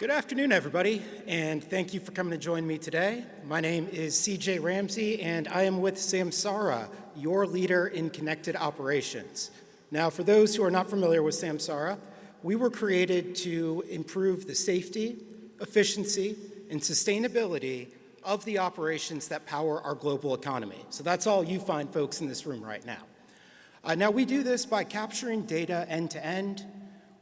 Good afternoon, everybody, and thank you for coming to join me today. My name is CJ Ramsey, and I am with Samsara, your leader in connected operations. Now, for those who are not familiar with Samsara, we were created to improve the safety, efficiency, and sustainability of the operations that power our global economy. So that's all you fine folks in this room right now. Now, we do this by capturing data end-to-end.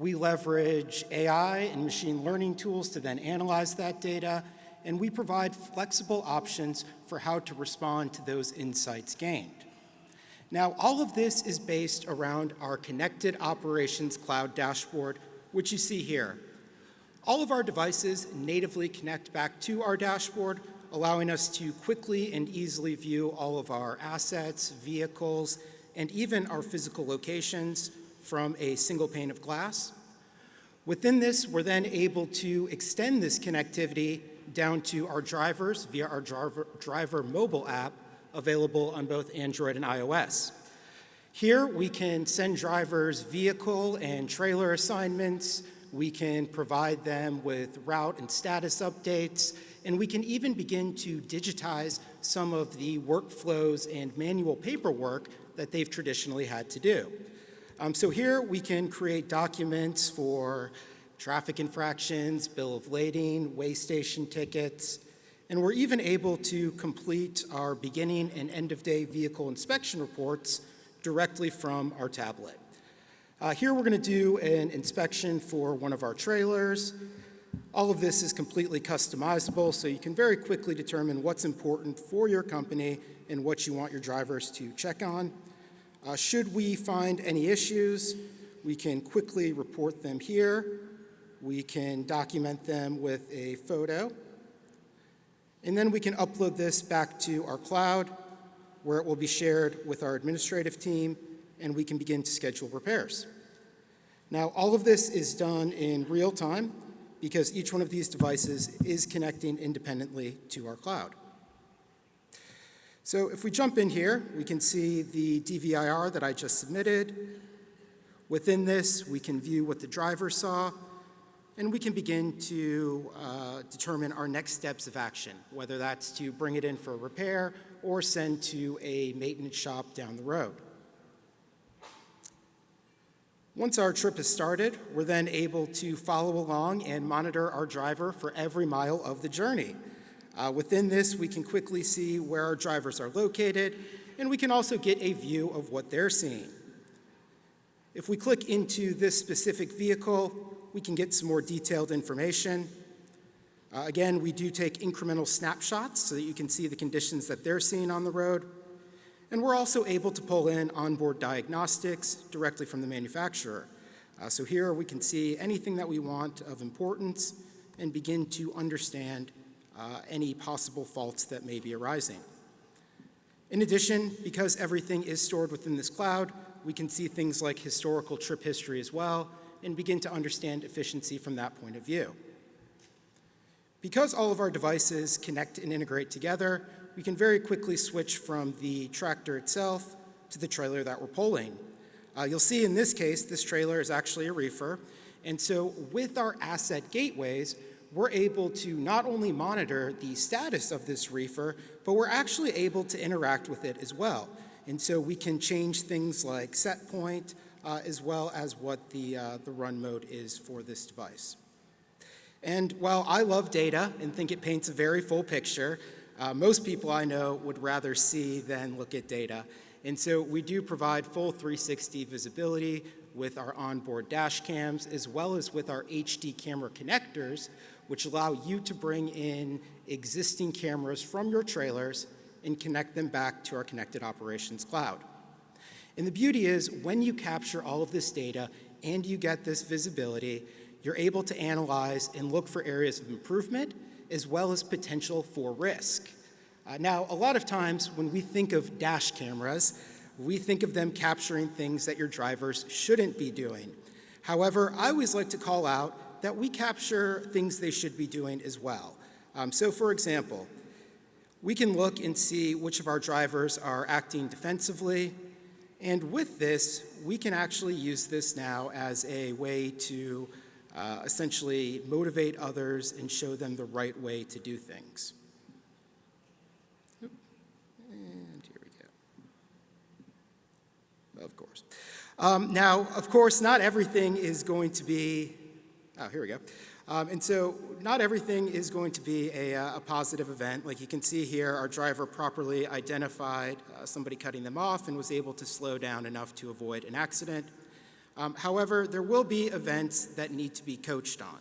We leverage AI and machine learning tools to then analyze that data, and we provide flexible options for how to respond to those insights gained. Now, all of this is based around our Connected Operations Cloud dashboard, which you see here. All of our devices natively connect back to our dashboard, allowing us to quickly and easily view all of our assets, vehicles, and even our physical locations from a single pane of glass. Within this, we're then able to extend this connectivity down to our drivers via our driver mobile app available on both Android and iOS. Here, we can send drivers vehicle and trailer assignments, we can provide them with route and status updates, and we can even begin to digitize some of the workflows and manual paperwork that they've traditionally had to do. So here we can create documents for traffic infractions, bill of lading, way station tickets, and we're even able to complete our beginning and end of day vehicle inspection reports directly from our tablet. Here we're going to do an inspection for one of our trailers. All of this is completely customizable, so you can very quickly determine what's important for your company and what you want your drivers to check on. Should we find any issues, we can quickly report them here. We can document them with a photo. And then we can upload this back to our cloud, where it will be shared with our administrative team, and we can begin to schedule repairs. Now, all of this is done in real time because each one of these devices is connecting independently to our cloud. So if we jump in here, we can see the DVIR that I just submitted. Within this, we can view what the driver saw, and we can begin to determine our next steps of action, whether that's to bring it in for a repair or send to a maintenance shop down the road. Once our trip is started, we're then able to follow along and monitor our driver for every mile of the journey. Within this, we can quickly see where our drivers are located, and we can also get a view of what they're seeing. If we click into this specific vehicle, we can get some more detailed information. Again, we do take incremental snapshots so that you can see the conditions that they're seeing on the road. And we're also able to pull in onboard diagnostics directly from the manufacturer. So here we can see anything that we want of importance and begin to understand any possible faults that may be arising. In addition, because everything is stored within this cloud, we can see things like historical trip history as well and begin to understand efficiency from that point of view. Because all of our devices connect and integrate together, we can very quickly switch from the tractor itself to the trailer that we're pulling. You'll see in this case, this trailer is actually a reefer, and so with our asset gateways, we're able to not only monitor the status of this reefer, but we're actually able to interact with it as well. And so we can change things like set point, as well as what the run mode is for this device. And while I love data and think it paints a very full picture, most people I know would rather see than look at data. And so we do provide full 360 visibility with our onboard dash cams, as well as with our HD camera connectors, which allow you to bring in existing cameras from your trailers and connect them back to our Connected Operations Cloud. And the beauty is, when you capture all of this data and you get this visibility, you're able to analyze and look for areas of improvement, as well as potential for risk. Now, a lot of times when we think of dash cameras, we think of them capturing things that your drivers shouldn't be doing. However, I always like to call out that we capture things they should be doing as well. So for example, we can look and see which of our drivers are acting defensively, and with this, we can actually use this now as a way to essentially motivate others and show them the right way to do things. And here we go. Of course. Now, of course, not everything is going to be, here we go. And so not everything is going to be a positive event. Like you can see here, our driver properly identified somebody cutting them off and was able to slow down enough to avoid an accident. However, there will be events that need to be coached on.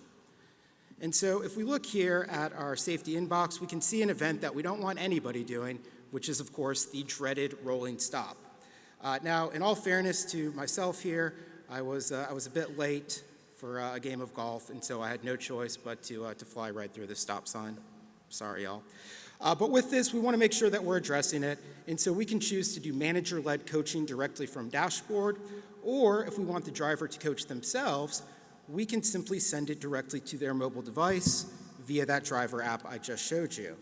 And so if we look here at our safety inbox, we can see an event that we don't want anybody doing, which is, of course, the dreaded rolling stop. Now, in all fairness to myself here, I was a bit late for a game of golf, and so I had no choice but to fly right through the stop sign. Sorry, y'all. But with this, we want to make sure that we're addressing it, and so we can choose to do manager-led coaching directly from dashboard, or if we want the driver to coach themselves, we can simply send it directly to their mobile device via that driver app I just showed you.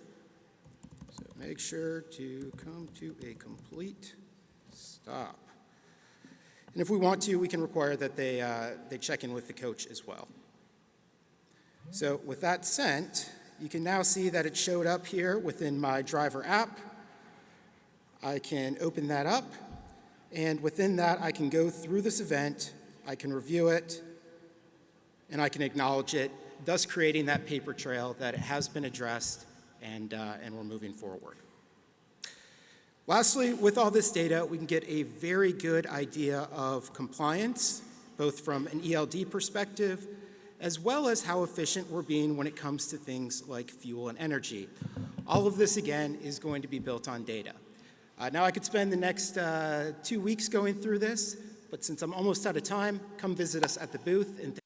So make sure to come to a complete stop. And if we want to, we can require that they check in with the coach as well. So with that sent, you can now see that it showed up here within my driver app. I can open that up, and within that, I can go through this event, I can review it, and I can acknowledge it, thus creating that paper trail that it has been addressed and we're moving forward. Lastly, with all this data, we can get a very good idea of compliance, both from an ELD perspective, as well as how efficient we're being when it comes to things like fuel and energy. All of this, again, is going to be built on data. Now, I could spend the next 2 weeks going through this, but since I'm almost out of time, come visit us at the booth. And